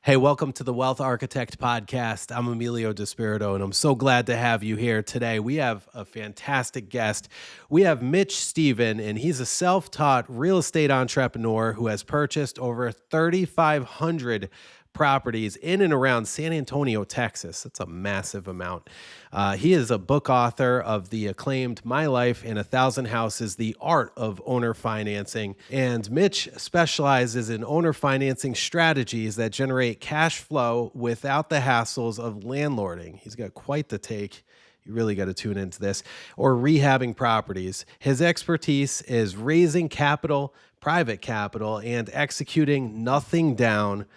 Hey, welcome to the Wealth Architect Podcast. I'm Emilio DiSpirito, and I'm so glad to have you here today. We have a fantastic guest. We have Mitch Stephen, and he's a self-taught real estate entrepreneur who has purchased over 3,500 properties in and around San Antonio, Texas. That's a massive amount. He is a book author of the acclaimed My Life in 1,000 Houses, The Art of Owner Financing. And Mitch specializes in owner financing strategies that generate cash flow without the hassles of landlording. He's got quite the take. You really got to tune into this. Or rehabbing properties. His expertise is raising capital, private capital, and executing nothing down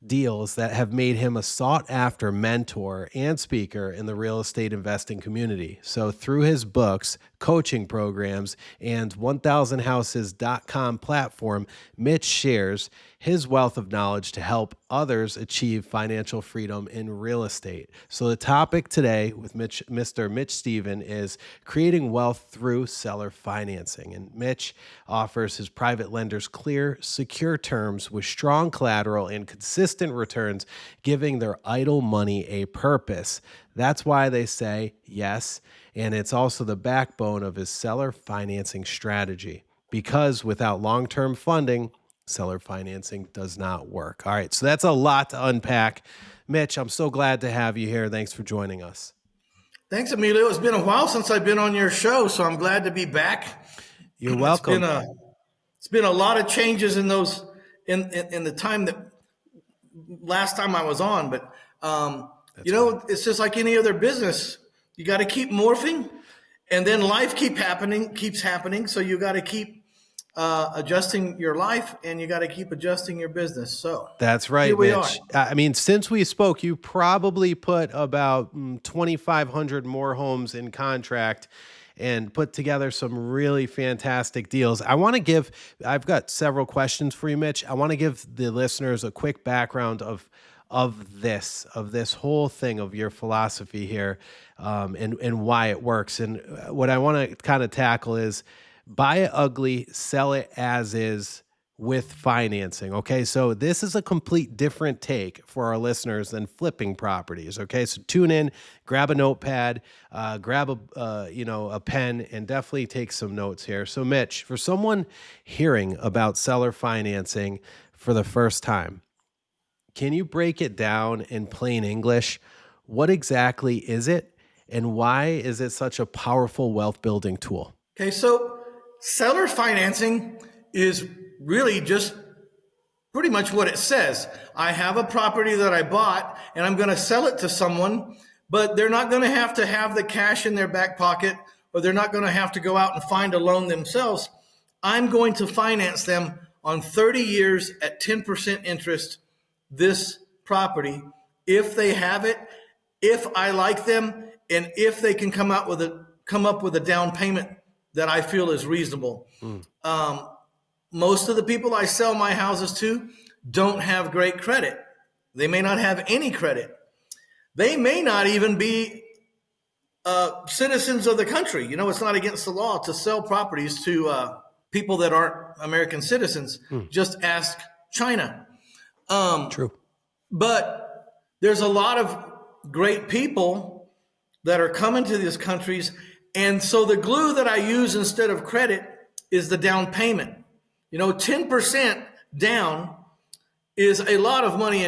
deals that have made him a sought-after mentor and speaker in the real estate investing community. So through his books, coaching programs, and 1000houses.com platform, Mitch shares his wealth of knowledge to help others achieve financial freedom in real estate. So the topic today with Mr. Mitch Stephen is creating wealth through seller financing. And Mitch offers his private lenders clear, secure terms with strong collateral and consistent returns, giving their idle money a purpose. That's why they say yes. And it's also the backbone of his seller financing strategy, because without long-term funding, seller financing does not work. All right, so that's a lot to unpack. Mitch, I'm so glad to have you here. Thanks for joining us. Thanks, Emilio. It's been a while since I've been on your show, so I'm glad to be back. You're welcome. It's been a lot of changes in those in the time that last time I was on, but it's just like any other business. You got to keep morphing, and then life keeps happening. So you got to keep adjusting your life, and you got to keep adjusting your business. So that's right, Mitch. I mean, since we spoke, you probably put about 2,500 more homes in contract and put together some really fantastic deals. I've got several questions for you, Mitch. I want to give the listeners a quick background of this whole thing, of your philosophy here, and why it works. And what I want to kind of tackle is buy it ugly, sell it as is with financing. Okay. So this is a complete different take for our listeners than flipping properties. Okay. So tune in, grab a notepad, grab a pen, and definitely take some notes here. So Mitch, for someone hearing about seller financing for the first time, can you break it down in plain English? What exactly is it, and why is it such a powerful wealth building tool? Okay, so seller financing is really just pretty much what it says. I have a property that I bought, and I'm going to sell it to someone, but they're not going to have the cash in their back pocket, or they're not going to have to go out and find a loan themselves. I'm going to finance them on 30 years at 10% interest this property, if they have it, if I like them, and if they can come up with a down payment that I feel is reasonable. Most of the people I sell my houses to don't have great credit. They may not have any credit. They may not even be citizens of the country. You know, it's not against the law to sell properties to people that aren't American citizens. Just ask China. True. But there's a lot of great people that are coming to these countries. And so the glue that I use instead of credit is the down payment. 10% down is a lot of money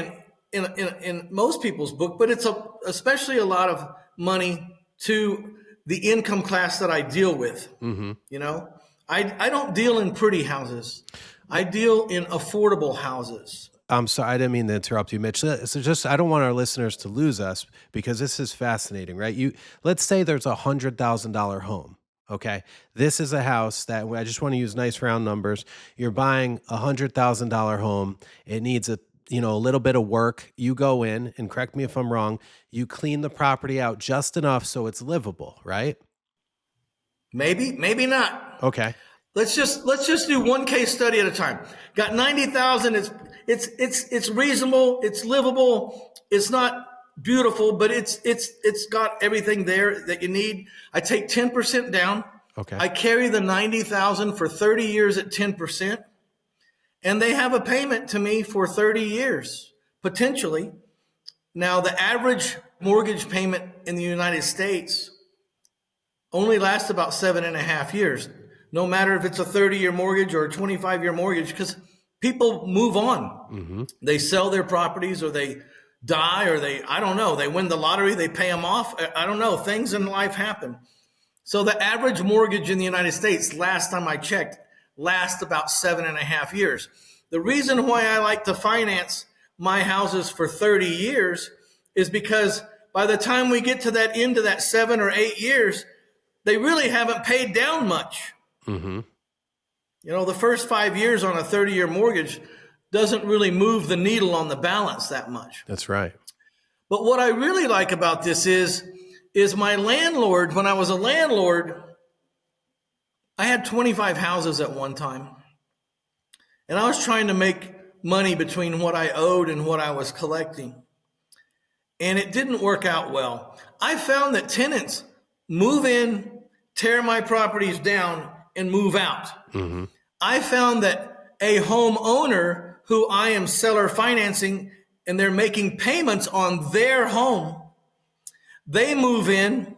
in most people's book, but it's especially a lot of money to the income class that I deal with. I don't deal in pretty houses. I deal in affordable houses. I'm sorry, I didn't mean to interrupt you, Mitch. So I don't want our listeners to lose us, because this is fascinating, right? Let's say there's a $100,000 home. Okay. This is a house that, I just want to use nice round numbers. You're buying a $100,000 home. It needs a little bit of work. You go in, and correct me if I'm wrong, you clean the property out just enough so it's livable, right? Maybe not. Okay. Let's just do one case study at a time. Got 90,000. It's reasonable. It's livable. It's not beautiful, but it's got everything there that you need. I take 10% down. Okay. I carry the 90,000 for 30 years at 10%, and they have a payment to me for 30 years. potentially. Now, the average mortgage payment in the United States only lasts about 7.5 years, no matter if it's a 30-year mortgage or a 25-year mortgage, because people move on. Mm-hmm. They sell their properties, or they die, or I don't know, they win the lottery, they pay them off. I don't know. Things in life happen. So the average mortgage in the United States, last time I checked, lasts about 7.5 years. The reason why I like to finance my houses for 30 years is because by the time we get to that end of that 7 or 8 years, they really haven't paid down much. Mm-hmm. You know, the first 5 years on a 30-year mortgage doesn't really move the needle on the balance that much. That's right. But what I really like about this is my landlord, when I was a landlord, I had 25 houses at one time. And I was trying to make money between what I owed and what I was collecting. And it didn't work out well. I found that tenants move in, tear my properties down, and move out. Mm-hmm. I found that a homeowner who I am seller financing and they're making payments on their home, they move in,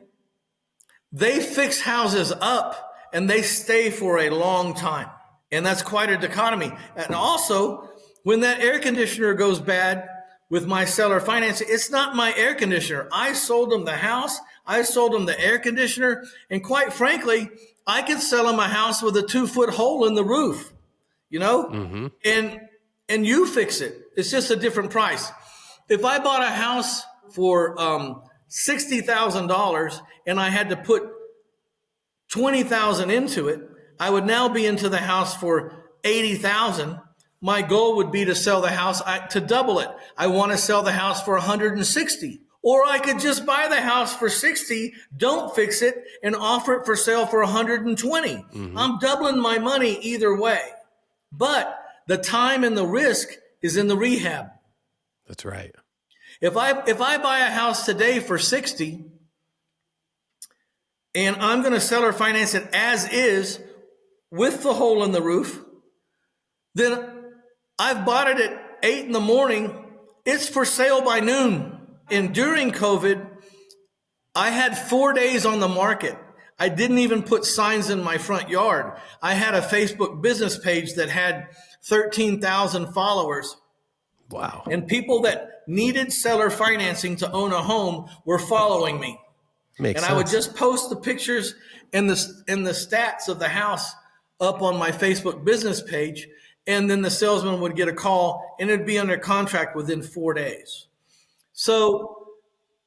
they fix houses up, and they stay for a long time. And that's quite a dichotomy. And also, when that air conditioner goes bad with my seller financing, it's not my air conditioner. I sold them the house. I sold them the air conditioner. And quite frankly, I could sell them a house with a 2-foot hole in the roof, you know, Mm-hmm. and you fix it. It's just a different price. If I bought a house for $60,000 and I had to put $20,000 into it, I would now be into the house for $80,000. My goal would be to sell the house to double it. I want to sell the house for $160,000. Or I could just buy the house for $60,000, don't fix it, and offer it for sale for $120,000. Mm-hmm. I'm doubling my money either way. But the time and the risk is in the rehab. That's right. If I buy a house today for $60,000 and I'm going to sell or finance it as is with the hole in the roof, then I've bought it at 8 a.m. It's for sale by noon. And during COVID, I had 4 days on the market. I didn't even put signs in my front yard. I had a Facebook business page that had 13,000 followers. Wow. And people that needed seller financing to own a home were following me. Makes sense. I would just post the pictures and the stats of the house up on my Facebook business page. And then the salesman would get a call and it'd be under contract within 4 days. So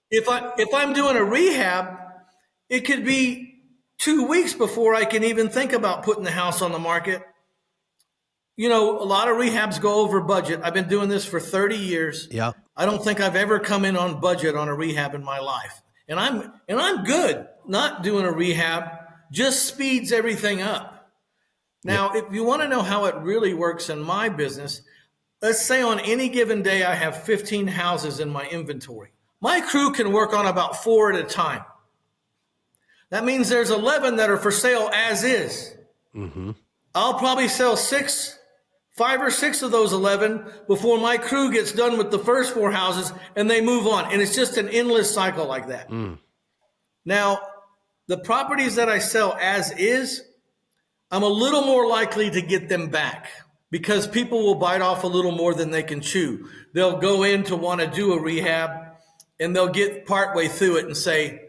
if I'm doing a rehab, it could be 2 weeks before I can even think about putting the house on the market. You know, a lot of rehabs go over budget. I've been doing this for 30 years. Yeah. I don't think I've ever come in on budget on a rehab in my life. And I'm good. Not doing a rehab just speeds everything up. Now, if you want to know how it really works in my business, let's say on any given day I have 15 houses in my inventory. My crew can work on about 4 at a time. That means there's 11 that are for sale as is. Mm-hmm. I'll probably sell 5 or 6 of those 11 before my crew gets done with the first 4 houses and they move on. And it's just an endless cycle like that. Mm. Now, the properties that I sell as is, I'm a little more likely to get them back because people will bite off a little more than they can chew. They'll go in to want to do a rehab and they'll get partway through it and say,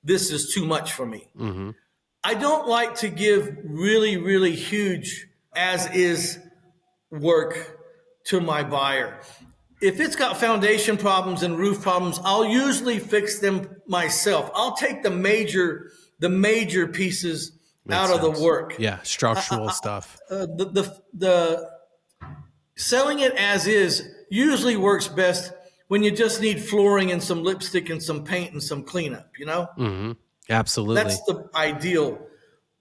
this is too much for me. Mm-hmm. I don't like to give really, really huge as is work to my buyer. If it's got foundation problems and roof problems, I'll usually fix them myself. I'll take the major pieces out of the work. Yeah, structural stuff. The selling it as is usually works best when you just need flooring and some lipstick and some paint and some cleanup, you know? Mm-hmm. Absolutely. That's the ideal.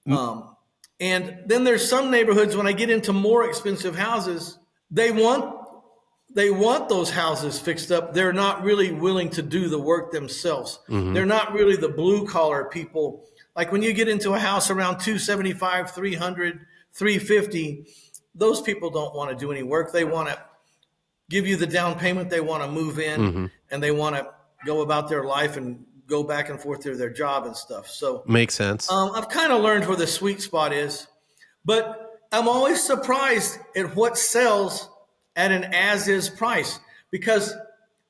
And then there's some neighborhoods when I get into more expensive houses, they want those houses fixed up. They're not really willing to do the work themselves. Mm-hmm. They're not really the blue collar people. Like when you get into a house around 275, 300, 350, those people don't want to do any work. They want give you the down payment they want to move in, and they want to go about their life and go back and forth to their job and stuff. So Makes sense. I've kind of learned where the sweet spot is, but I'm always surprised at what sells at an as-is price, because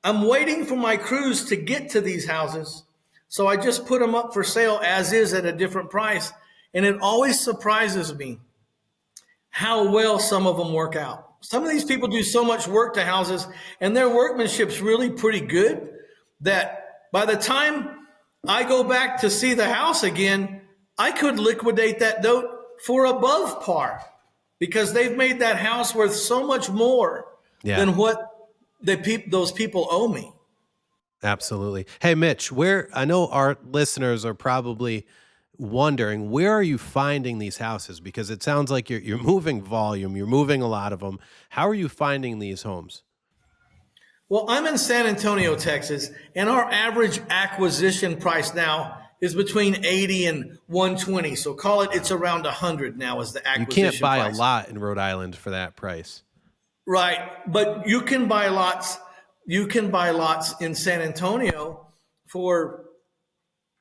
I'm waiting for my crews to get to these houses. So I just put them up for sale as is at a different price. And it always surprises me how well some of them work out. Some of these people do so much work to houses, and their workmanship's really pretty good, that by the time I go back to see the house again, I could liquidate that note for above par, because they've made that house worth so much more than what those people owe me. Absolutely. Hey, Mitch, I know our listeners are probably wondering, where are you finding these houses? Because it sounds like you're moving volume, you're moving a lot of them. How are you finding these homes? Well, I'm in San Antonio, Texas, and our average acquisition price now is between 80 and 120. So call it's around 100 now as the acquisition price. You can't buy a lot in Rhode Island for that price. Right, but you can buy lots. You can buy lots in San Antonio for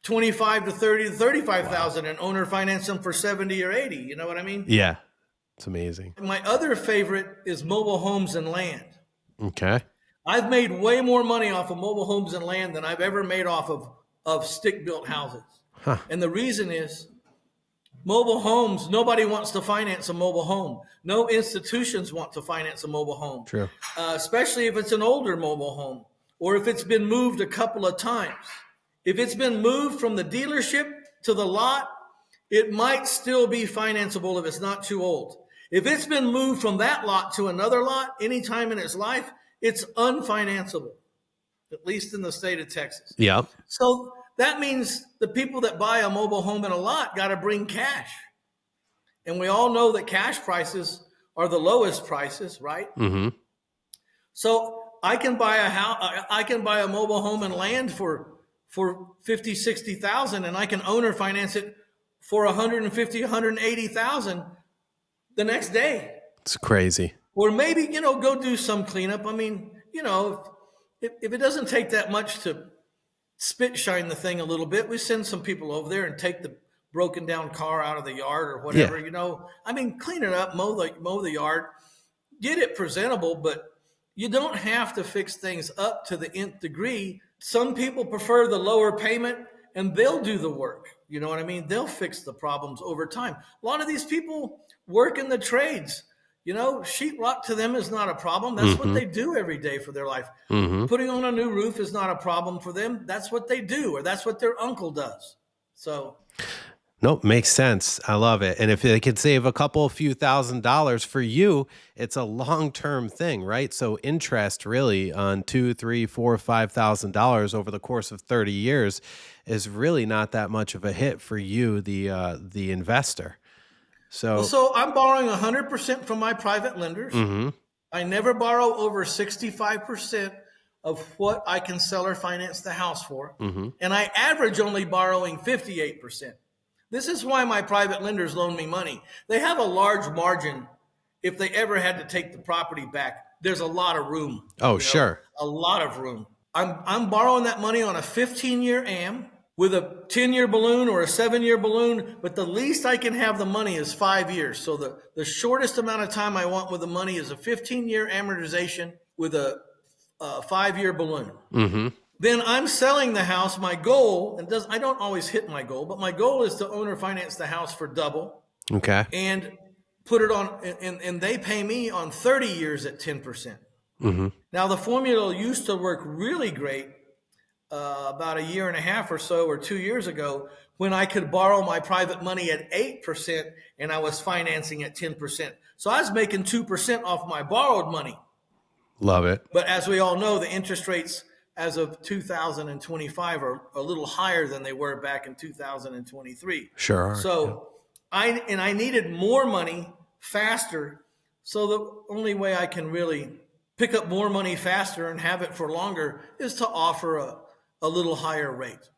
25 to 30 to 35,000, and owner finance them for 70 or 80. You know what I mean? Yeah, it's amazing. My other favorite is mobile homes and land. Okay. I've made way more money off of mobile homes and land than I've ever made off of stick-built houses. Huh. And the reason is, mobile homes, nobody wants to finance a mobile home. No institutions want to finance a mobile home. True. Especially if it's an older mobile home, or if it's been moved a couple of times. If it's been moved from the dealership to the lot, it might still be financeable if it's not too old. If it's been moved from that lot to another lot anytime in its life, it's unfinanceable, at least in the state of Texas. Yeah. So that means the people that buy a mobile home in a lot got to bring cash. And we all know that cash prices are the lowest prices, right? Mm-hmm. So I can buy a mobile home and land for 50, 60,000, and I can owner finance it for 150, 180,000 the next day. It's crazy. Or maybe, go do some cleanup. I mean, if it doesn't take that much to spit shine the thing a little bit, we send some people over there and take the broken down car out of the yard or whatever. I mean, clean it up, mow the yard, get it presentable, but you don't have to fix things up to the nth degree. Some people prefer the lower payment, and they'll do the work. You know what I mean? They'll fix the problems over time. A lot of these people work in the trades. Sheetrock to them is not a problem. That's what they do every day for their life. Putting on a new roof is not a problem for them. That's what they do, or that's what their uncle does. So, nope, makes sense. I love it. And if they could save a few $1,000s for you, it's a long-term thing, right? So interest really on $2,000, $3,000, $4,000, $5,000 over the course of 30 years is really not that much of a hit for you, the investor. So I'm borrowing 100% from my private lenders. I never borrow over 65% of what I can sell or finance the house for. And I average only borrowing 58%. This is why my private lenders loan me money. They have a large margin if they ever had to take the property back. There's a lot of room. Oh, sure. A lot of room. I'm borrowing that money on a 15-year AM with a 10-year balloon or a 7-year balloon, but the least I can have the money is 5 years. So the shortest amount of time I want with the money is a 15-year amortization with a 5-year balloon. Then I'm selling the house. My goal, I don't always hit my goal, but my goal is to owner finance the house for double. Okay. And put it on, and they pay me on 30 years at 10%. Now, the formula used to work really great about a year and a half or so, or 2 years ago, when I could borrow my private money at 8% and I was financing at 10%. So I was making 2% off my borrowed money. Love it. But as we all know, the interest rates as of 2025 are a little higher than they were back in 2023. Sure. So I needed more money faster. So the only way I can really pick up more money faster and have it for longer is to offer a little higher rate.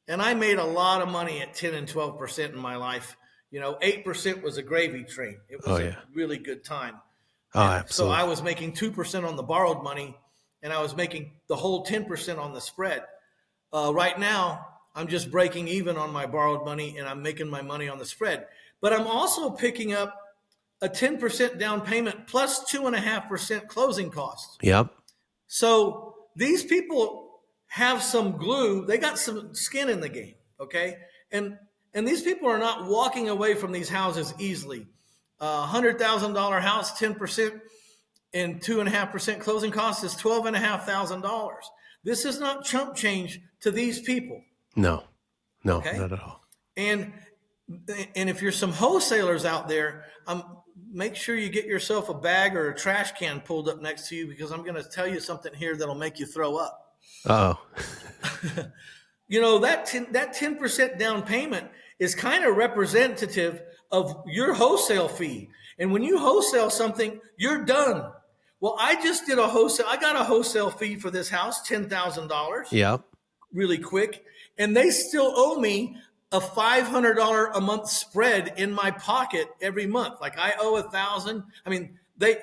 And I made a lot of money at 10 and 12% in my life. 8% was a gravy train. It was a really good time. Oh, And so I absolutely. was making 2% on the borrowed money, and I was making the whole 10% on the spread. Right now, I'm just breaking even on my borrowed money, and I'm making my money on the spread. But I'm also picking up a 10% down payment plus 2.5% closing costs. Yep. So these people have some glue. They got some skin in the game. Okay. And these people are not walking away from these houses easily. $100,000 house, 10% and 2.5% closing costs is $12,500. This is not chump change to these people. No, no, Okay. not at all. And if you're some wholesalers out there, make sure you get yourself a bag or a trash can pulled up next to you, because I'm going to tell you something here that'll make you throw up. Oh, You know, that 10% down payment is kind of representative of your wholesale fee. And when you wholesale something, you're done. Well, I just did I got a wholesale fee for this house, $10,000, yep. really quick. And they still owe me a $500 a month spread in my pocket every month. Like I owe $1,000. I mean, I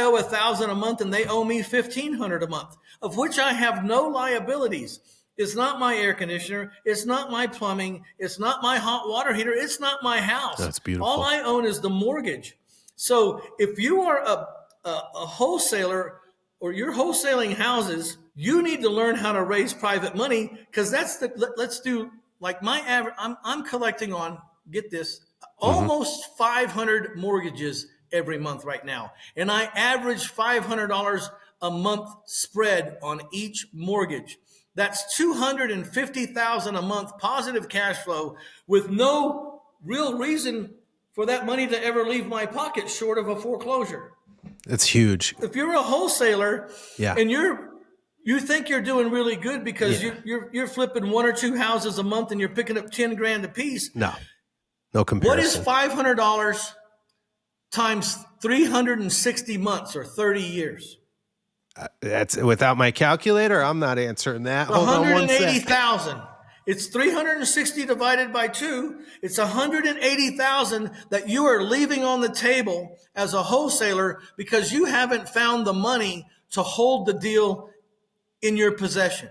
owe $1,000 a month, and they owe me $1,500 a month, of which I have no liabilities. It's not my air conditioner. It's not my plumbing. It's not my hot water heater. It's not my house. That's beautiful. All I own is the mortgage. So if you are a wholesaler, or you're wholesaling houses, you need to learn how to raise private money, because let's do like my average. I'm collecting on, get this, almost 500 mortgages every month right now. And I average $500 a month spread on each mortgage. That's $250,000 a month positive cash flow, with no real reason for that money to ever leave my pocket short of a foreclosure. It's huge. If you're a wholesaler, Yeah. and you think you're doing really good because you're flipping one or two houses a month and you're picking up 10 grand a piece. No comparison. What is $500 times 360 months or 30 years? That's without my calculator. I'm not answering that. Hold on one sec. 180,000. It's 360 divided by 2. It's 180,000 that you are leaving on the table as a wholesaler because you haven't found the money to hold the deal in your possession.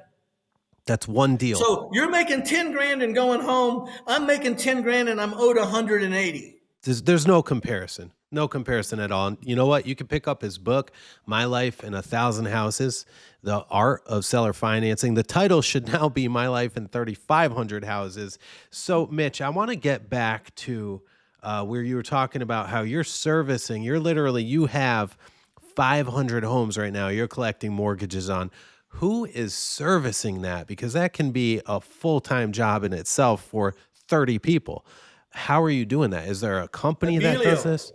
That's one deal. So you're making 10 grand and going home. I'm making 10 grand and I'm owed 180. There's no comparison. No comparison at all. And you know what? You can pick up his book, My Life in 1,000 Houses, The Art of Seller Financing. The title should now be My Life in 3,500 Houses. So, Mitch, I want to get back to where you were talking about how you're servicing. You have 500 homes right now you're collecting mortgages on. Who is servicing that? Because that can be a full-time job in itself for 30 people. How are you doing that? Is there a company that does this?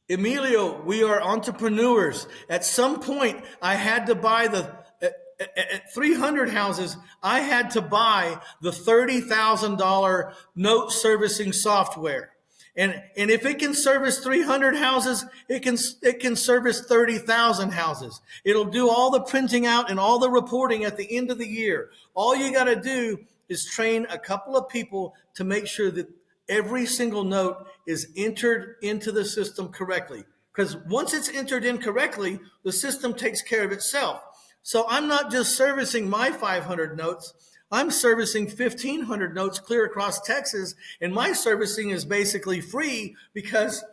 Emilio, we are entrepreneurs. At some point, I had to buy at 300 houses, I had to buy the $30,000 note servicing software. And if it can service 300 houses, it can service 30,000 houses. It'll do all the printing out and all the reporting at the end of the year. All you got to do is train a couple of people to make sure that every single note is entered into the system correctly. Because once it's entered in correctly, the system takes care of itself. So I'm not just servicing my 500 notes. I'm servicing 1,500 notes clear across Texas. And my servicing is basically free because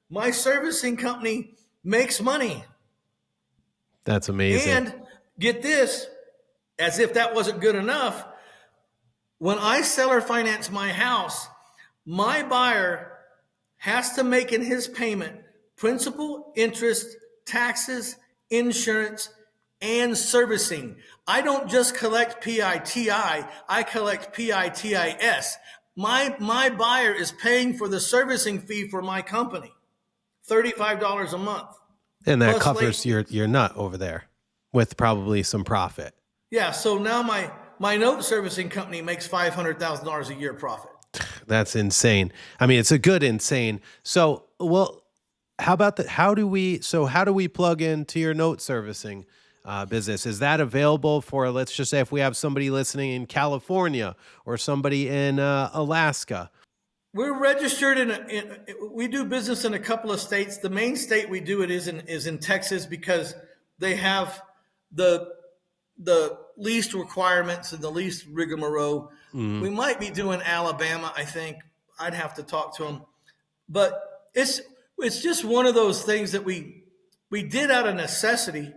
my servicing company makes money. That's amazing. And get this, as if that wasn't good enough, when I seller finance my house, my buyer has to make in his payment principal, interest, taxes, insurance, and servicing. I don't just collect PITI, I collect PITIS. My buyer is paying for the servicing fee for my company, $35 a month. And that covers your nut over there with probably some profit. Yeah, so now my note servicing company makes $500,000 a year profit. That's insane. I mean, it's a good insane. So, well, how about that? How do we plug into your note servicing business? Is that available for, let's just say, if we have somebody listening in California or somebody in Alaska? We're registered we do business in a couple of states. The main state we do it is in Texas because they have the least requirements and the least rigmarole. Mm, We might be doing Alabama, I think. I'd have to talk to them. But it's just one of those things that we did out of necessity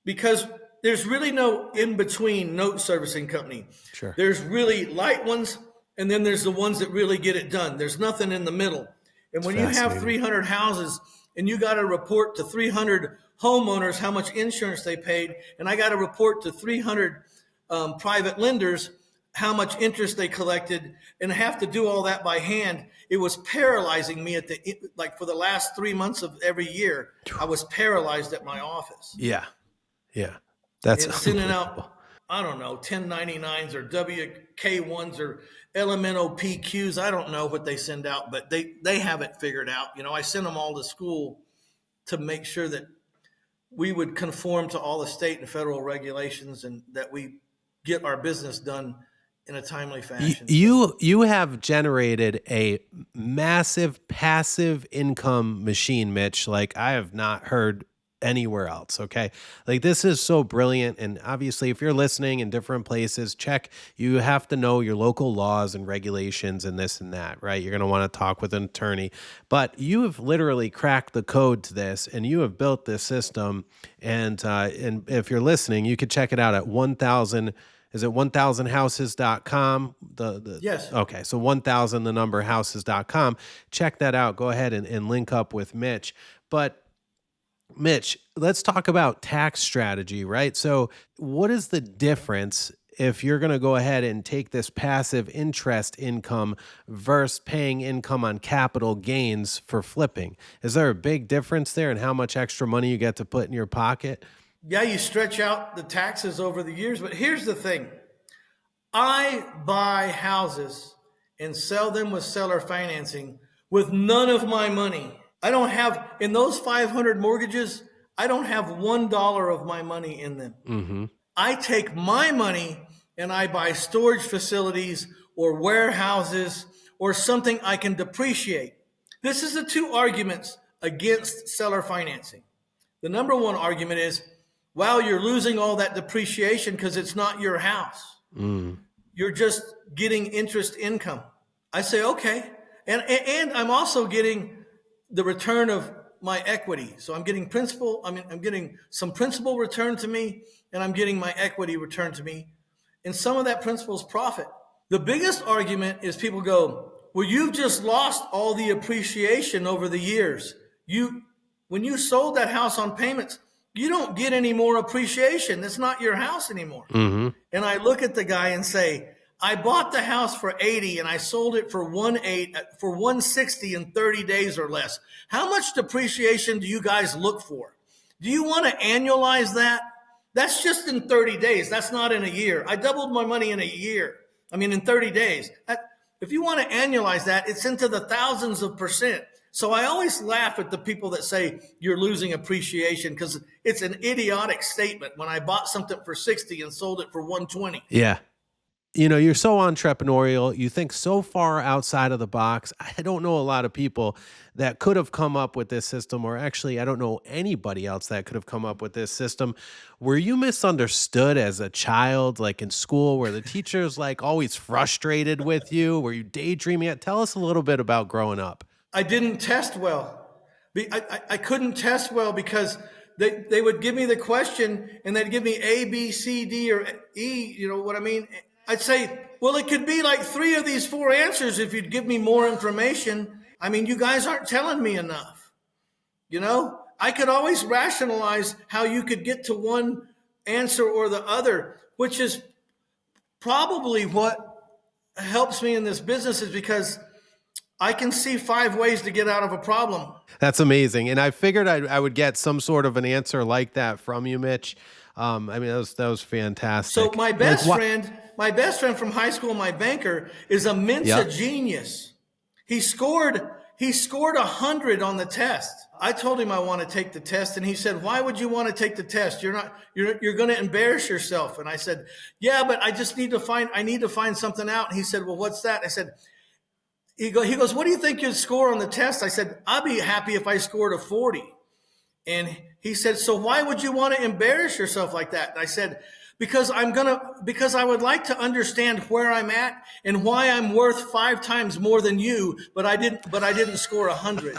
because there's really no in-between note servicing company. sure. There's really light ones, and then there's the ones that really get it done. There's nothing in the middle. And when you have Fascinating. 300 houses and you got to report to 300 homeowners how much insurance they paid, and I got to report to 300 private lenders how much interest they collected, and have to do all that by hand, it was paralyzing me for the last 3 months of every year. I was paralyzed at my office. Yeah. Yeah. That's And sending out, I don't know, 1099s or WK1s or elemental PQs. I don't know what they send out, but they have it figured out. I sent them all to school to make sure that we would conform to all the state and federal regulations and that we get our business done in a timely fashion. You have generated a massive passive income machine, Mitch, like I have not heard anywhere else. Okay. Like this is so brilliant. And obviously, if you're listening in different places, you have to know your local laws and regulations and this and that, right? You're going to want to talk with an attorney, but you have literally cracked the code to this and you have built this system. And if you're listening, you could check it out at 1000. Is it 1000houses.com? Yes. Okay. So 1000, the number houses.com. Check that out. Go ahead and link up with Mitch. But Mitch, let's talk about tax strategy, right? So what is the difference if you're going to go ahead and take this passive interest income versus paying income on capital gains for flipping? Is there a big difference there in how much extra money you get to put in your pocket? Yeah, you stretch out the taxes over the years, but here's the thing. I buy houses and sell them with seller financing with none of my money. I don't have, in those 500 mortgages, I don't have $1 of my money in them. Mm-hmm. I take my money and I buy storage facilities or warehouses or something I can depreciate. This is the two arguments against seller financing. The number one argument is, wow, you're losing all that depreciation because it's not your house. Mm. You're just getting interest income. I say, okay. And I'm also getting the return of my equity. So I'm getting principal. I'm getting some principal return to me, and I'm getting my equity returned to me. And some of that principal is profit. The biggest argument is people go, well, you've just lost all the appreciation over the years. When you sold that house on payments, you don't get any more appreciation. That's not your house anymore. Mm-hmm. And I look at the guy and say, I bought the house for 80 and I sold it for 160 in 30 days or less. How much depreciation do you guys look for? Do you want to annualize that? That's just in 30 days. That's not in a year. I doubled my money in a year. In 30 days. If you want to annualize that, it's into the thousands of percent. So I always laugh at the people that say you're losing appreciation because it's an idiotic statement when I bought something for 60 and sold it for 120. Yeah. You're so entrepreneurial. You think so far outside of the box. I don't know a lot of people that could have come up with this system, or actually, I don't know anybody else that could have come up with this system. Were you misunderstood as a child, like in school, where the teacher's like always frustrated with you? Were you daydreaming? Tell us a little bit about growing up. I didn't test well. I couldn't test well because they would give me the question and they'd give me A, B, C, D, or E. You know what I mean? I'd say, well, it could be like 3 of these 4 answers if you'd give me more information. You guys aren't telling me enough. I could always rationalize how you could get to one answer or the other, which is probably what helps me in this business, is because I can see 5 ways to get out of a problem. That's amazing. And I figured I would get some sort of an answer like that from you, Mitch. That was fantastic. So my best friend from high school, my banker, is a Mensa genius. He scored 100 on the test. I told him I want to take the test, and he said, "Why would you want to take the test? You're going to embarrass yourself." And I said, "Yeah, but I need to find something out." And he said, "Well, what's that?" I said, He goes, what do you think you'd score on the test? I said, I'd be happy if I scored a 40. And he said, so why would you want to embarrass yourself like that? And I said, because I would like to understand where I'm at and why I'm worth 5 times more than you, but I didn't score 100.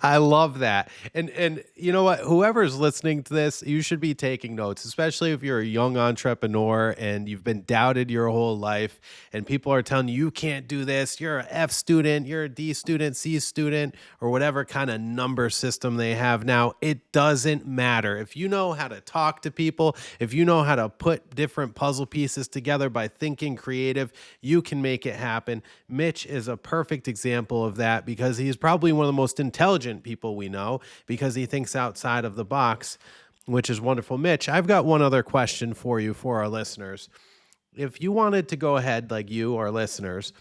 I love that. And you know what? Whoever's listening to this, you should be taking notes, especially if you're a young entrepreneur and you've been doubted your whole life and people are telling you you can't do this. You're an F student, you're a D student, C student, or whatever kind of number system they have now. It doesn't matter. If you know how to talk to people, if you know how to put different puzzle pieces together by thinking creative, you can make it happen. Mitch is a perfect example of that because he's probably one of the most intelligent people we know because he thinks outside of the box, which is wonderful. Mitch, I've got one other question for you, for our listeners. If you wanted to go ahead, like you, our listeners,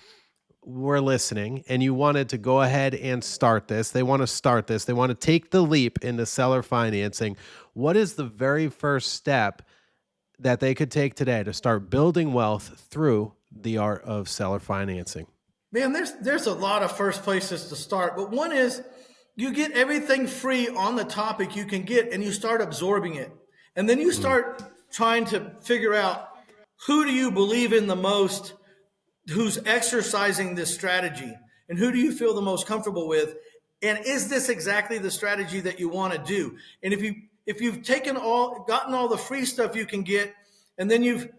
were listening, and you wanted to go ahead and start this, they want to take the leap into seller financing, what is the very first step that they could take today to start building wealth through the art of seller financing? Man, there's a lot of first places to start, but one is you get everything free on the topic you can get and you start absorbing it. And then you start trying to figure out, who do you believe in the most, who's exercising this strategy, and who do you feel the most comfortable with? And is this exactly the strategy that you want to do? And if you've gotten all the free stuff you can get, and then you've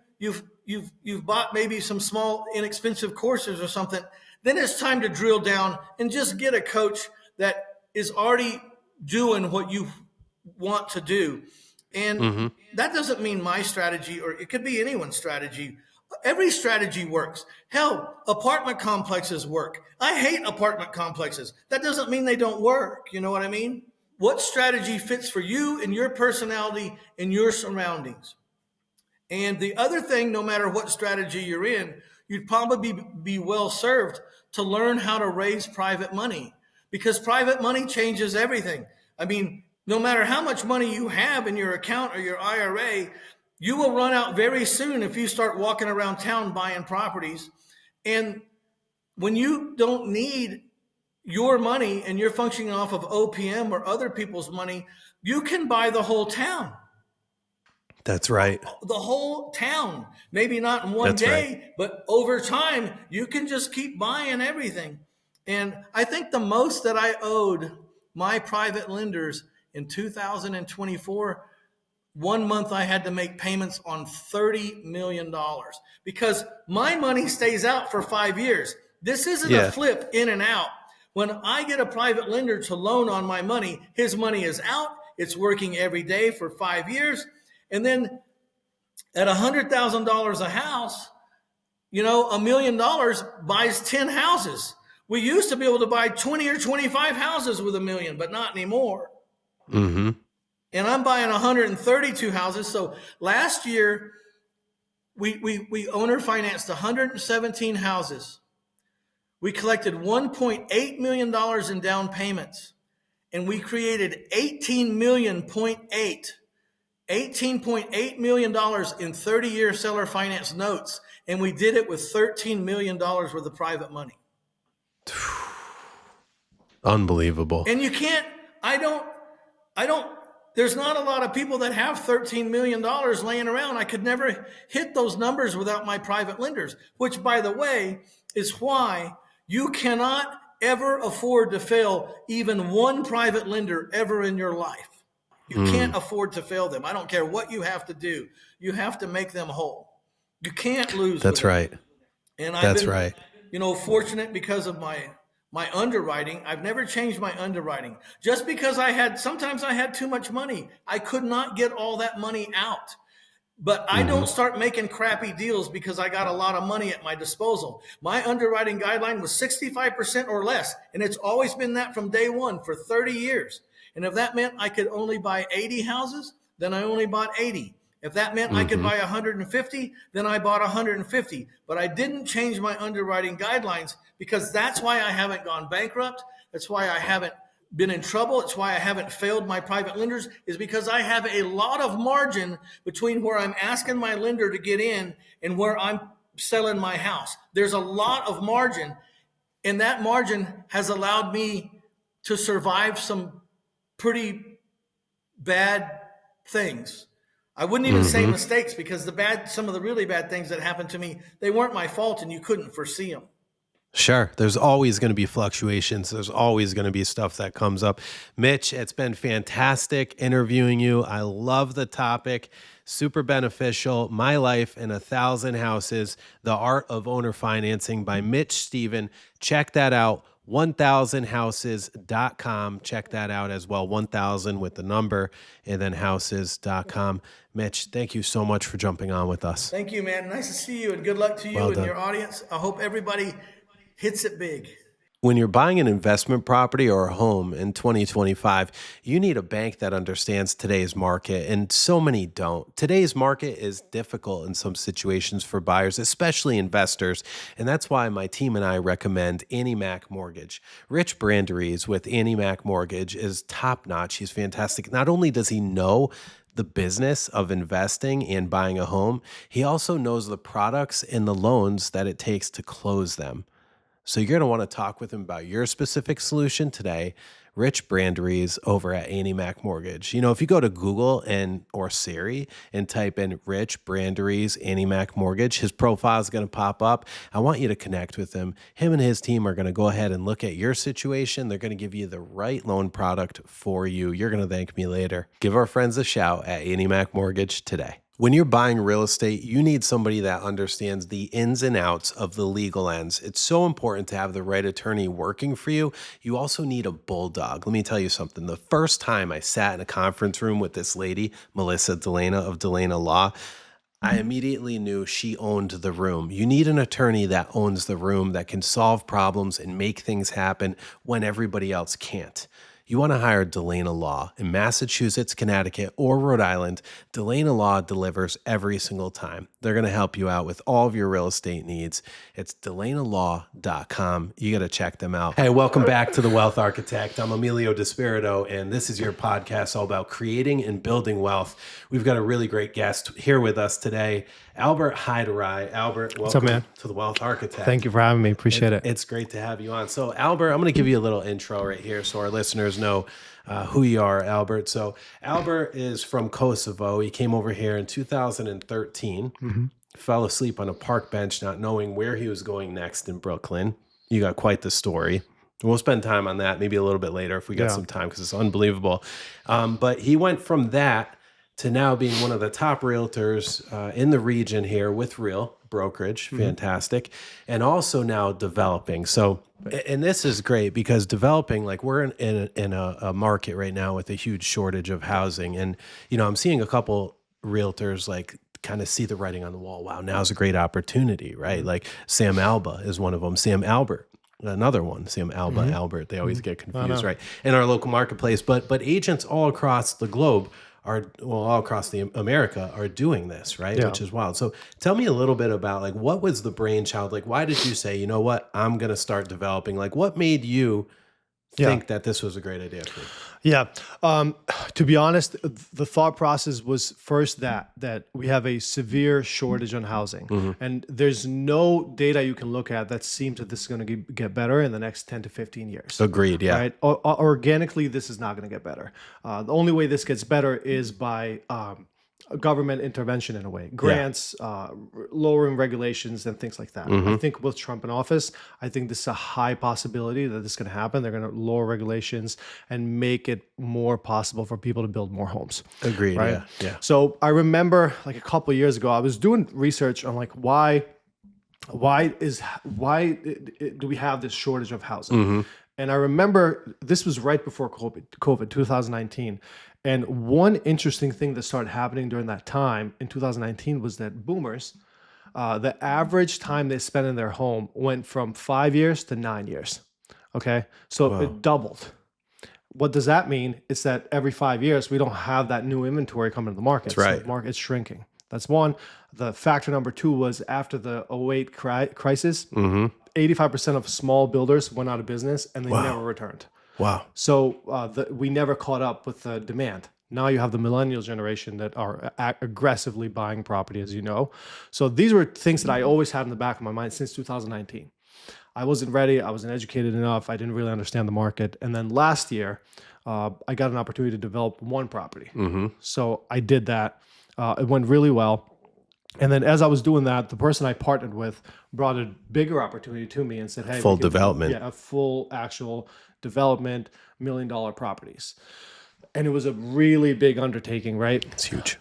bought maybe some small inexpensive courses or something, then it's time to drill down and just get a coach that is already doing what you want to do. And that doesn't mean my strategy, or it could be anyone's strategy. Every strategy works. Hell, apartment complexes work. I hate apartment complexes. That doesn't mean they don't work. You know what I mean? What strategy fits for you and your personality and your surroundings? And the other thing, no matter what strategy you're in, you'd probably be well served to learn how to raise private money, because private money changes everything. I mean, no matter how much money you have in your account or your IRA, you will run out very soon if you start walking around town buying properties. And when you don't need your money and you're functioning off of OPM or other people's money, you can buy the whole town. That's right. The whole town. Maybe not in one day, but over time, you can just keep buying everything. And I think the most that I owed my private lenders in 2024, 1 month I had to make payments on $30 million because my money stays out for 5 years. This isn't a flip in and out. When I get a private lender to loan on my money, his money is out. It's working every day for 5 years. And then at $100,000 a house, $1 million buys 10 houses. We used to be able to buy 20 or 25 houses with $1 million, but not anymore. And I'm buying 132 houses. So last year, we owner financed 117 houses. We collected $1.8 million in down payments, and we created $18.8 million in 30-year seller finance notes, and we did it with $13 million worth of private money. Unbelievable. And you can't, there's not a lot of people that have $13 million laying around. I could never hit those numbers without my private lenders, which, by the way, is why you cannot ever afford to fail even one private lender ever in your life. You can't afford to fail them. I don't care what you have to do. You have to make them whole. You can't lose. That's right. And I've been, fortunate because of my underwriting. I've never changed my underwriting. Just because sometimes I had too much money. I could not get all that money out. But I don't start making crappy deals because I got a lot of money at my disposal. My underwriting guideline was 65% or less. And it's always been that from day one for 30 years. And if that meant I could only buy 80 houses, then I only bought 80. If that meant I could buy 150, then I bought 150. But I didn't change my underwriting guidelines because that's why I haven't gone bankrupt. That's why I haven't been in trouble. It's why I haven't failed my private lenders, is because I have a lot of margin between where I'm asking my lender to get in and where I'm selling my house. There's a lot of margin, and that margin has allowed me to survive some pretty bad things. I wouldn't even say mistakes, because some of the really bad things that happened to me, they weren't my fault, and you couldn't foresee them. Sure. There's always going to be fluctuations. There's always going to be stuff that comes up. Mitch, it's been fantastic interviewing you. I love the topic. Super beneficial. My Life in 1,000 Houses, The Art of Owner Financing by Mitch Stephen. Check that out. 1000houses.com. Check that out as well. 1000 with the number and then houses.com. Mitch, thank you so much for jumping on with us. Thank you, man. Nice to see you, and good luck to you and your audience. I hope everybody hits it big. When you're buying an investment property or a home in 2025, you need a bank that understands today's market, and so many don't. Today's market is difficult in some situations for buyers, especially investors, and that's why my team and I recommend Annie Mac Mortgage. Rich Branderies with Annie Mac Mortgage is top-notch. He's fantastic. Not only does he know the business of investing and buying a home, he also knows the products and the loans that it takes to close them. So you're going to want to talk with him about your specific solution today. Rich Branderies over at Annie Mac Mortgage. You know, if you go to Google or Siri and type in Rich Branderies Annie Mac Mortgage, his profile is going to pop up. I want you to connect with him. Him and his team are going to go ahead and look at your situation. They're going to give you the right loan product for you. You're going to thank me later. Give our friends a shout at Annie Mac Mortgage today. When you're buying real estate, you need somebody that understands the ins and outs of the legal ends. It's so important to have the right attorney working for you. You also need a bulldog. Let me tell you something. The first time I sat in a conference room with this lady, Melissa Delana of Delana Law, I immediately knew she owned the room. You need an attorney that owns the room, that can solve problems and make things happen when everybody else can't. You want to hire Delana Law in Massachusetts, Connecticut, or Rhode Island. Delana Law delivers every single time. They're going to help you out with all of your real estate needs. It's delanalaw.com. You got to check them out. Hey, welcome back to The Wealth Architect. I'm Emilio DiSpirito, and this is your podcast all about creating and building wealth. We've got a really great guest here with us today, Albert Hajdaraj. Albert, welcome. What's up, man? To The Wealth Architect. Thank you for having me. Appreciate it. It's great to have you on. So, Albert, I'm going to give you a little intro right here so our listeners know who you are, Albert. So, Albert is from Kosovo. He came over here in 2013, fell asleep on a park bench, not knowing where he was going next in Brooklyn. You got quite the story. We'll spend time on that maybe a little bit later if we got some time, because it's unbelievable. But he went from that to now being one of the top realtors in the region here with Real Brokerage. Fantastic. And also now developing. So, and this is great because developing, like we're in a market right now with a huge shortage of housing. And, you know, I'm seeing a couple realtors like kind of see the writing on the wall. Wow, now's a great opportunity, right? Like Sam Alba is one of them. Sam Albert, another one. Sam Alba, Albert. They always get confused, right? In our local marketplace. But agents all across the globe all across America are doing this, right? Yeah. Which is wild. So tell me a little bit about like, what was the brainchild? Like, why did you say, you know what, I'm going to start developing? Like, what made you think that this was a great idea for you? Yeah. To be honest, the thought process was first that we have a severe shortage on housing, and there's no data you can look at that seems that this is going to get better in the next 10 to 15 years. Agreed. Yeah. Right. Organically, this is not going to get better. The only way this gets better is by government intervention in a way, grants, lowering regulations and things like that. I think with Trump in office, I think this is a high possibility that this is going to happen. They're going to lower regulations and make it more possible for people to build more homes. Agreed. Right? Yeah. So I remember like a couple of years ago, I was doing research on like why do we have this shortage of housing? And I remember this was right before COVID, 2019. And one interesting thing that started happening during that time in 2019 was that boomers, the average time they spent in their home went from 5 years to 9 years. Okay. So it doubled. What does that mean? It's that every 5 years, we don't have that new inventory coming to the market. That's right. So the market's shrinking. That's one. The factor number two was after the 08 crisis, 85% of small builders went out of business and they never returned. Wow. So we never caught up with the demand. Now you have the millennial generation that are aggressively buying property, as you know. So these were things that I always had in the back of my mind since 2019. I wasn't ready. I wasn't educated enough. I didn't really understand the market. And then last year, I got an opportunity to develop one property. So I did that. It went really well. And then as I was doing that, the person I partnered with brought a bigger opportunity to me and said, hey, Full development. Yeah, a full actual development, $1 million properties. And it was a really big undertaking, right? It's huge.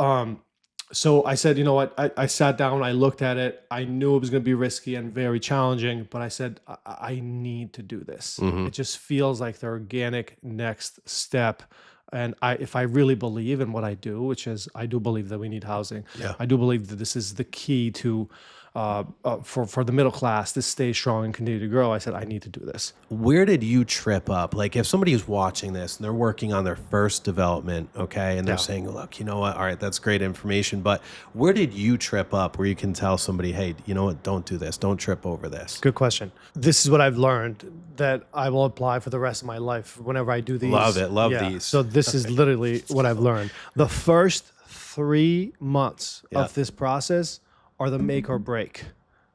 So I said, you know what? I sat down, I looked at it. I knew it was going to be risky and very challenging, but I said, I need to do this. It just feels like the organic next step. And if I really believe in what I do, which is I do believe that we need housing. Yeah. I do believe that this is the key to for the middle class to stay strong and continue to grow. I said, I need to do this. Where did you trip up? Like if somebody is watching this and they're working on their first development, okay, and they're saying, look, you know what? All right, that's great information. But where did you trip up where you can tell somebody, hey, you know what? Don't do this. Don't trip over this. Good question. This is what I've learned that I will apply for the rest of my life whenever I do these. Love it. Love these. So this is literally what I've learned. The first 3 months of this process are the make or break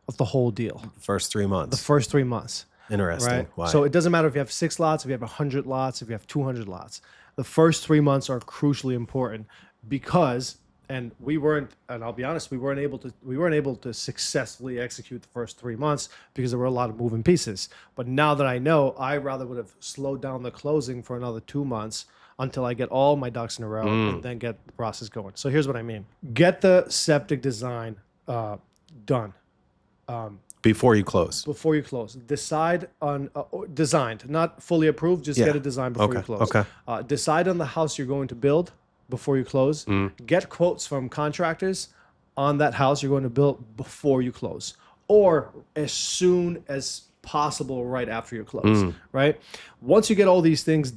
of the whole deal. First 3 months. The first 3 months. Interesting. Right? Why? So it doesn't matter if you have 6 lots, if you have 100 lots, if you have 200 lots. The first 3 months are crucially important because, and I'll be honest, we weren't able to successfully execute the first 3 months because there were a lot of moving pieces. But now that I know, I rather would have slowed down the closing for another 2 months until I get all my ducks in a row and then get the process going. So here's what I mean. Get the septic design done. Before you close. Before you close. Decide on, designed, not fully approved, just get it designed before you close. Okay. Decide on the house you're going to build before you close. Get quotes from contractors on that house you're going to build before you close. Or as soon as possible right after you close, right? Once you get all these things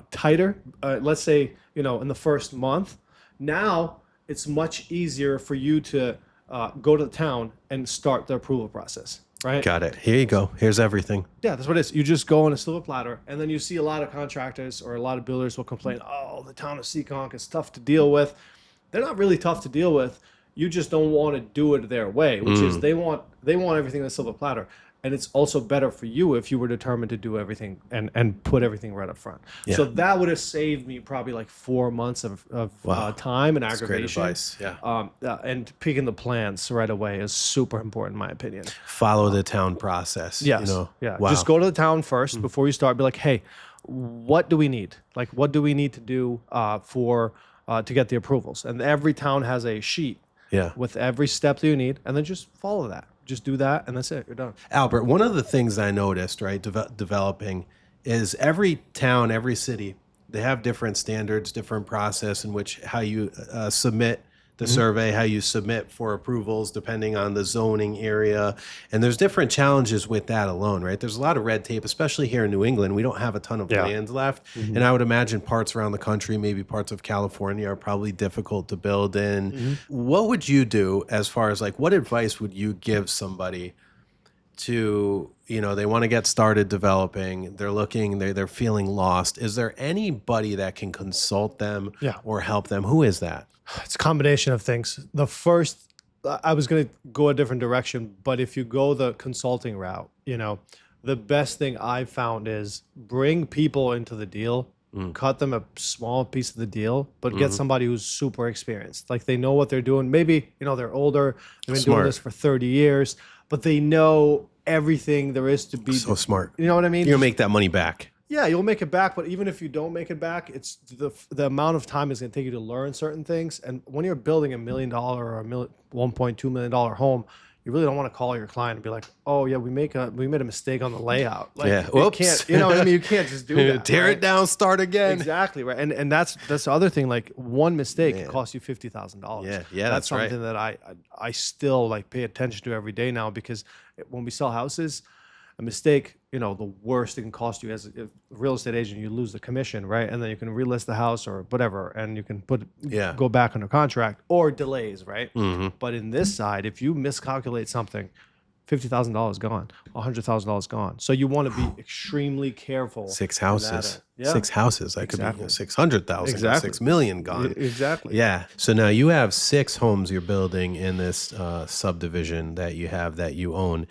tighter, let's say, in the first month, now it's much easier for you to go to the town and start the approval process, right? Got it. Here you go. Here's everything. Yeah, that's what it is. You just go on a silver platter, and then you see a lot of contractors or a lot of builders will complain, oh, the town of Seekonk is tough to deal with. They're not really tough to deal with. You just don't want to do it their way, which is they want everything on a silver platter. And it's also better for you if you were determined to do everything and put everything right up front. Yeah. So that would have saved me probably like 4 months of time and That's aggravation. great advice. Yeah. And picking the plans right away is super important in my opinion. Follow the town process. Yes. Yeah. Wow. Just go to the town first before you start. Be like, hey, what do we need? Like, what do we need to do to get the approvals? And every town has a sheet with every step that you need, and then just follow that. Just do that, and that's it. You're done. Albert, one of the things I noticed, right, developing is every town, every city, they have different standards, different process in which how you submit the survey, how you submit for approvals, depending on the zoning area. And there's different challenges with that alone, right? There's a lot of red tape, especially here in New England. We don't have a ton of land left. And I would imagine parts around the country, maybe parts of California, are probably difficult to build in. What would you do as far as like, what advice would you give somebody to, they want to get started developing, they're feeling lost. Is there anybody that can consult them or help them? Who is that? It's a combination of things. The first, I was going to go a different direction, but if you go the consulting route, the best thing I've found is bring people into the deal, cut them a small piece of the deal, but get somebody who's super experienced. Like they know what they're doing. Maybe, they're older, they've been doing this for 30 years, but they know everything there is to be. So smart. You know what I mean? You'll make that money back. Yeah, you'll make it back, but even if you don't make it back, it's the amount of time it's going to take you to learn certain things. And when you're building $1 million or a $1.2 million home, you really don't want to call your client and be like, "Oh yeah, we made a mistake on the layout." Like, Whoops. You can't, you know what I mean? You can't just do that. Tear it down, start again. Exactly right. And that's the other thing. Like one mistake can cost you $50,000. Yeah, that's right. something that I still like pay attention to every day now because when we sell houses, a mistake, the worst it can cost you as a real estate agent, you lose the commission, right? And then you can relist the house or whatever, and you can go back under contract or delays, right? But in this side, if you miscalculate something, $50,000 gone, $100,000 gone. So you want to be extremely careful. Six in that houses. end. Yeah. 6 houses. That could be 600,000, Exactly. 6 million gone. Exactly. Yeah. So now you have 6 homes you're building in this subdivision that you have that you own.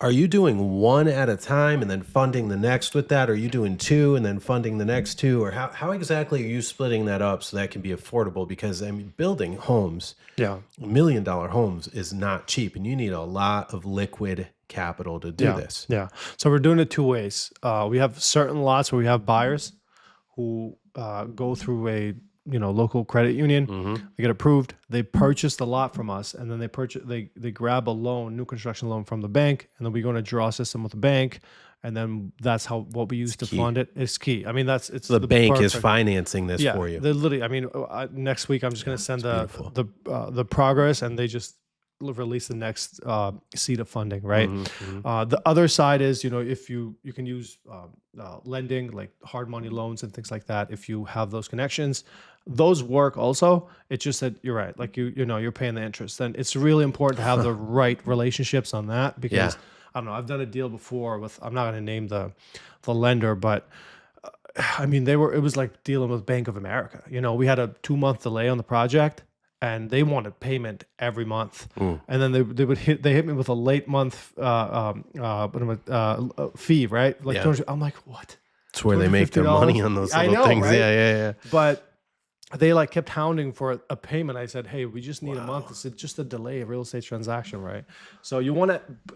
Are you doing one at a time and then funding the next with that? Or are you doing 2 and then funding the next 2? Or how exactly are you splitting that up so that can be affordable? Because I mean, building homes, Yeah. $1 million homes is not cheap, and you need a lot of liquid capital to do this. Yeah. So we're doing it 2 ways. We have certain lots where we have buyers who go through a local credit union. They get approved. They purchase the lot from us, and then they grab a loan, new construction loan from the bank, and then we go in a draw system with the bank, and then that's what we use to fund it. It's key. I mean, it's The bank is perfect- financing this yeah, for you. They literally. I mean, next week I'm just going to send the progress, and they just release the next seed of funding, right? The other side is, if you can use lending, like hard money loans and things like that. If you have those connections, those work also. It's just that you're right, like you're paying the interest. And it's really important to have the right relationships on that, because I don't know, I've done a deal before with, I'm not going to name the lender, but I mean, it was like dealing with Bank of America. We had a 2-month delay on the project, and they wanted payment every month. And then they hit me with a late month fee, right? Like, I'm like, what? It's where they make their money on those little things. Right? Yeah. But they like kept hounding for a payment. I said, hey, we just need a month. It's just a delay, a real estate transaction, right? So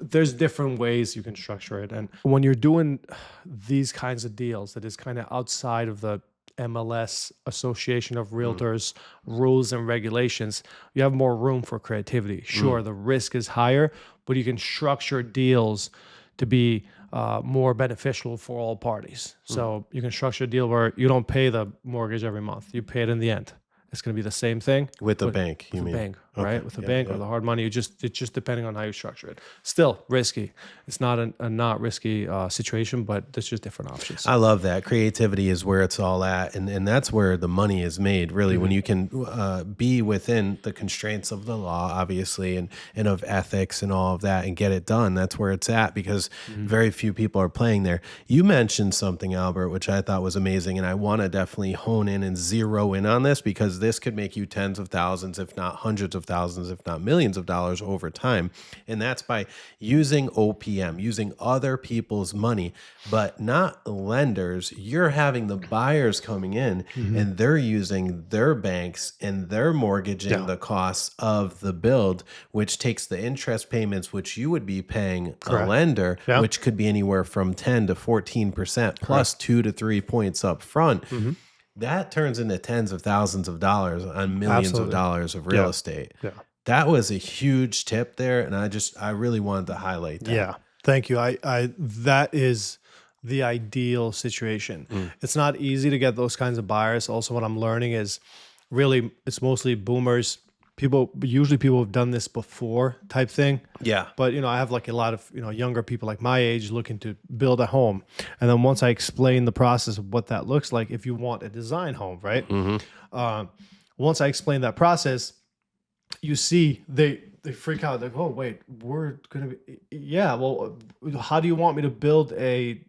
there's different ways you can structure it. And when you're doing these kinds of deals that is kind of outside of the MLS Association of Realtors rules and regulations, you have more room for creativity. Sure, the risk is higher, but you can structure deals to be more beneficial for all parties. So you can structure a deal where you don't pay the mortgage every month. You pay it in the end. It's going to be the same thing With the bank, you mean? bank, right? With the bank or the hard money. It's just depending on how you structure it. Still risky. It's not a not risky situation, but there's just different options. I love that. Creativity is where it's all at. And that's where the money is made, really, when you can be within the constraints of the law, obviously, and of ethics and all of that, and get it done. That's where it's at, because very few people are playing there. You mentioned something, Albert, which I thought was amazing, and I want to definitely hone in and zero in on this, because this could make you tens of thousands, if not hundreds of thousands, if not millions of dollars over time. And that's by using OPM, using other people's money, but not lenders. You're having the buyers coming in and they're using their banks, and they're mortgaging the costs of the build, which takes the interest payments, which you would be paying a lender, which could be anywhere from 10 to 14% plus 2 to 3 points up front. That turns into tens of thousands of dollars on millions of dollars of real estate. Yeah. That was a huge tip there, and I really wanted to highlight that. Yeah. Thank you. That is the ideal situation. It's not easy to get those kinds of buyers. Also, what I'm learning is really it's mostly boomers. Usually people have done this before type thing. Yeah. But, I have like a lot of, younger people like my age looking to build a home. And then once I explain the process of what that looks like, if you want a design home, right? Once I explain that process, you see they freak out. They're like, oh, wait, we're going to be, yeah, well, how do you want me to build a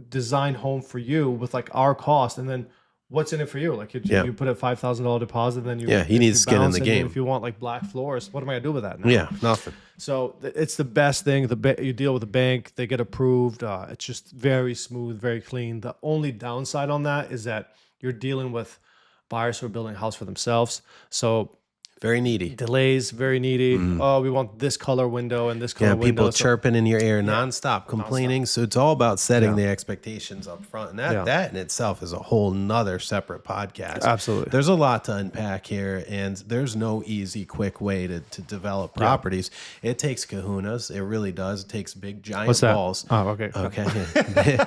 design home for you with like our cost? And then what's in it for you? Like you put a $5,000 deposit, then he needs skin in the game. If you want like black floors, what am I gonna do with that now? Yeah, nothing. So it's the best thing. You deal with the bank, they get approved. It's just very smooth, very clean. The only downside on that is that you're dealing with buyers who are building a house for themselves. So very needy. Delays, very needy. Oh, we want this color window and this color window. People chirping in your ear nonstop, complaining. So it's all about setting the expectations up front. And that in itself is a whole nother separate podcast. Absolutely. There's a lot to unpack here, and there's no easy, quick way to develop properties. It takes kahunas. It really does. It takes big, giant balls. Oh, okay. Okay.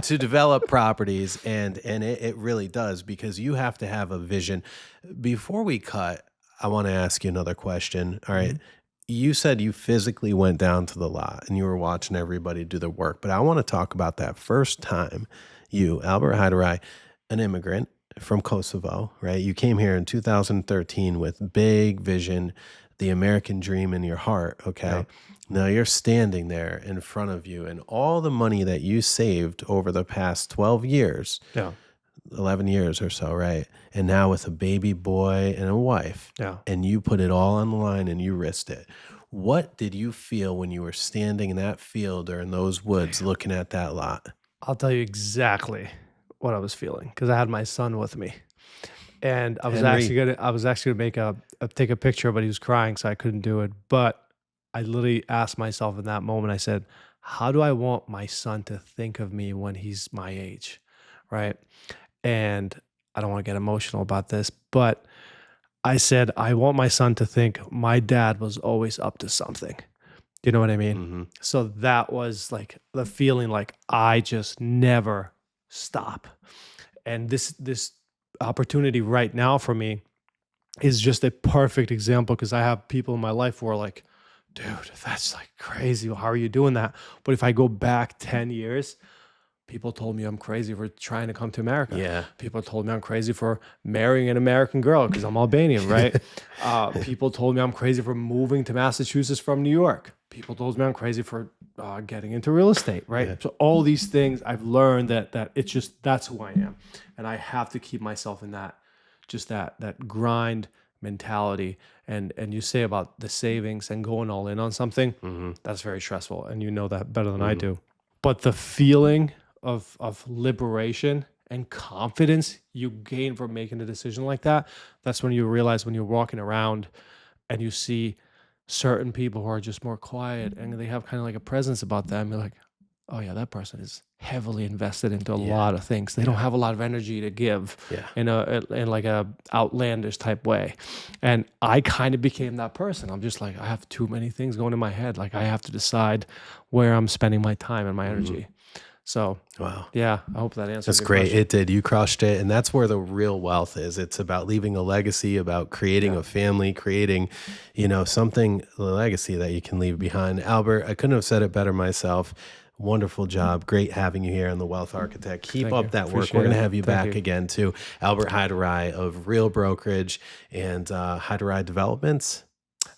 to develop properties. And it really does, because you have to have a vision. Before we cut, I want to ask you another question. All right. You said you physically went down to the lot and you were watching everybody do the work, but I want to talk about that first time you, Albert Hajdaraj, an immigrant from Kosovo, right? You came here in 2013 with big vision, the American dream in your heart. Okay. Yeah. Now you're standing there in front of you, and all the money that you saved over the past 12 years, Yeah. 11 years or so, right? And now with a baby boy and a wife, Yeah. and you put it all on the line and you risked it. What did you feel when you were standing in that field or in those woods looking at that lot? I'll tell you exactly what I was feeling because I had my son with me, and I was Henry. actually gonna make take a picture, but he was crying, so I couldn't do it. But I literally asked myself in that moment. I said, "How do I want my son to think of me when he's my age?" Right? And I don't want to get emotional about this, but I said, I want my son to think my dad was always up to something. You know what I mean? Mm-hmm. So that was like the feeling like I just never stop. And this opportunity right now for me is just a perfect example because I have people in my life who are like, dude, that's like crazy. How are you doing that? But if I go back 10 years, people told me I'm crazy for trying to come to America. Yeah. People told me I'm crazy for marrying an American girl because I'm Albanian, right? People told me I'm crazy for moving to Massachusetts from New York. People told me I'm crazy for getting into real estate, right? Yeah. So all these things I've learned that it's just, that's who I am. And I have to keep myself in that, just that grind mentality. And you say about the savings and going all in on something, that's very stressful. And you know that better than I do. But the feeling of liberation and confidence you gain from making a decision like that, that's when you realize when you're walking around and you see certain people who are just more quiet and they have kind of like a presence about them. You're like, oh yeah, that person is heavily invested into a lot of things. They don't have a lot of energy to give in like a outlandish type way. And I kind of became that person. I'm just like, I have too many things going in my head. Like I have to decide where I'm spending my time and my energy. So, wow. Yeah, I hope that answers That's your great. question. It did. You crushed it. And that's where the real wealth is. It's about leaving a legacy, about creating a family, creating, something, a legacy that you can leave behind. Albert, I couldn't have said it better myself. Wonderful job. Great having you here on The Wealth Architect. Keep up that work. We're going to have you back again too. Albert Hajdaraj of Real Brokerage and Hajdaraj Developments.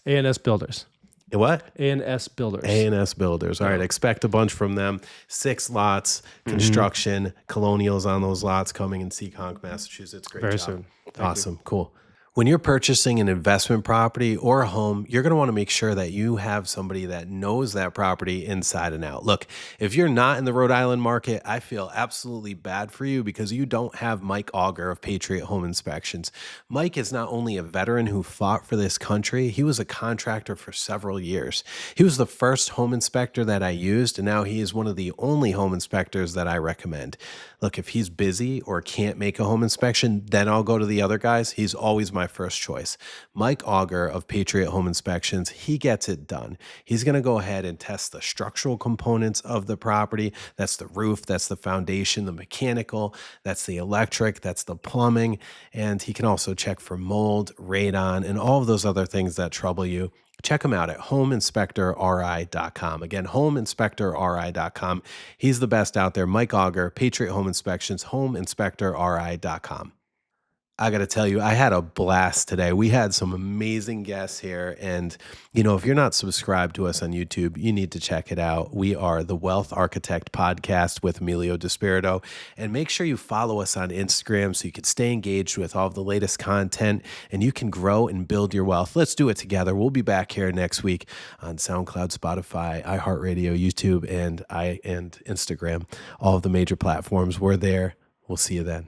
A&S Builders. What? A&S Builders. A&S Builders. All right. Expect a bunch from them. 6 lots, construction, colonials on those lots coming in Seekonk, Massachusetts. Great Very job. soon. Awesome. Cool. When you're purchasing an investment property or a home, you're going to want to make sure that you have somebody that knows that property inside and out. Look, if you're not in the Rhode Island market, I feel absolutely bad for you because you don't have Mike Auger of Patriot Home Inspections. Mike is not only a veteran who fought for this country, he was a contractor for several years. He was the first home inspector that I used, and now he is one of the only home inspectors that I recommend. Look, if he's busy or can't make a home inspection, then I'll go to the other guys. He's always my first choice. Mike Auger of Patriot Home Inspections, he gets it done. He's going to go ahead and test the structural components of the property. That's the roof, that's the foundation, the mechanical, that's the electric, that's the plumbing. And he can also check for mold, radon, and all of those other things that trouble you. Check him out at homeinspectorri.com. Again, homeinspectorri.com. He's the best out there. Mike Auger, Patriot Home Inspections, homeinspectorri.com. I got to tell you, I had a blast today. We had some amazing guests here. And, if you're not subscribed to us on YouTube, you need to check it out. We are the Wealth Architect Podcast with Emilio DiSpirito. And make sure you follow us on Instagram so you can stay engaged with all of the latest content and you can grow and build your wealth. Let's do it together. We'll be back here next week on SoundCloud, Spotify, iHeartRadio, YouTube, and Instagram. All of the major platforms. We're there. We'll see you then.